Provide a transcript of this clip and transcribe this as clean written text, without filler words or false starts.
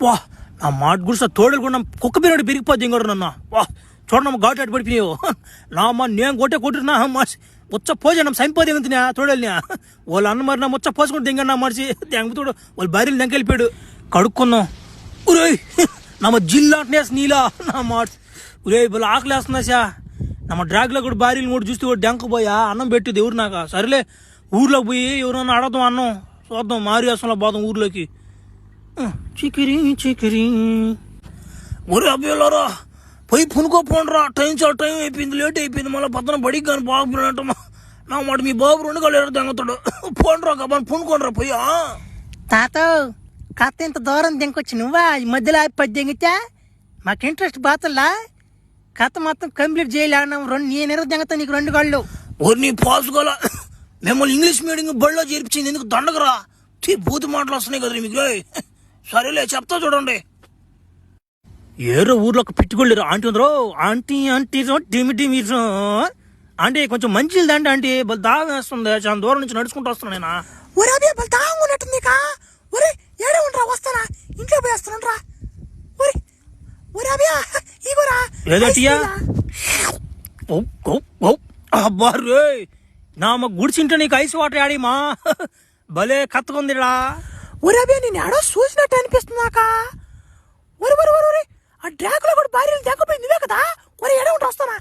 వా నా మాట గుడిసా తోడలు కూడా కుక్క పిల్లడు పెరిగిపోద్ది ఇంకోటి నన్న వా చూడమ్మ ఘాటు అటు పడిపోయావు నా అమ్మ నేను కొట్టున్నా ముచ్చ పోజా నమ్మ సంపోది తినా తోడలినా వాళ్ళ అన్న మరి నా ముచ్చ పోసుకుంటే దింగన్నా మనిషి దెంగతోడు వాళ్ళ భార్యలు దెంకెళ్ళిపోయాడు కడుక్కున్నాం ఉరే నమ్మ జిల్లా నీలా నా మాట ఉరే వాళ్ళు ఆకలేస్తున్నా నమ్మ డ్రాగ్లో కూడా భార్యలు కూడా చూస్తే కూడా దెంకపోయా అన్నం పెట్టేది ఎవరు నాకు సరేలే ఊర్లోకి పోయి ఎవరన్నా అడగదాం అన్నం చూద్దాం మారి అసలు పోదాం ఊర్లోకి చికిరి ఒరే అబ్బాయిలారా పోయి పునుకోపోండ్రా టైం చాలా టైం అయిపోయింది లేట్ అయిపోయింది మళ్ళీ పక్కన బడికి కానీ బాగుపోయినట్టు నా మాట మీ బాబు 2 గంటలు దెంగతాడు పోండ్రా కాబట్టి పునుకోండ్రా పోయా తాత కథ ఇంత దూరం దింకొచ్చి నువ్వా ఈ మధ్యలో పది దింగితే మాకు ఇంట్రెస్ట్ బాతల్లా కథ మొత్తం కంప్లీట్ చేయలేను నేను దింగతా నీకు 2 గళ్ళు నీ పాసుకోవాలా మిమ్మల్ని ఇంగ్లీష్ మీడియం బడిలో చేర్పించింది ఎందుకు దండగరా బూతు మాటలు వస్తున్నాయి కదా మీకు సరేలే చెప్తా చూడండి ఏరో ఊర్లో ఒక పెట్టుకోలేరు ఆంటీ ఉందరో ఆంటీ డిమి అంటే కొంచెం మంచిది దండి ఆంటీ బల్ దాగం వేస్తుంది చాలా దూరం నుంచి నడుచుకుంటూ వస్తున్నా నేను ఒరే అదే బల్ దాగం ఉన్నట్టుంది ఒరే ఏడే ఉండరా వస్తానా ఇంట్లో పోయి వస్తానంట్రా ఒరే ఒరే అభియా ఇగోరా ఏదంటియా అబ్బా రే నా మా గుడిచింటే నీకు ఐస్ వాటర్ ఆడిమా భలే కత్తుకుందిరా ఒరే అభియా నేను ఏడో చూసినట్టు అనిపిస్తుంది నాక ఒరే ఒరే ఒరే ఆ డ్రాకులో కూడా భార్యలు దెక్కపోయింది నువ్వే కదా ఒరే ఏడే ఉంటే వస్తానా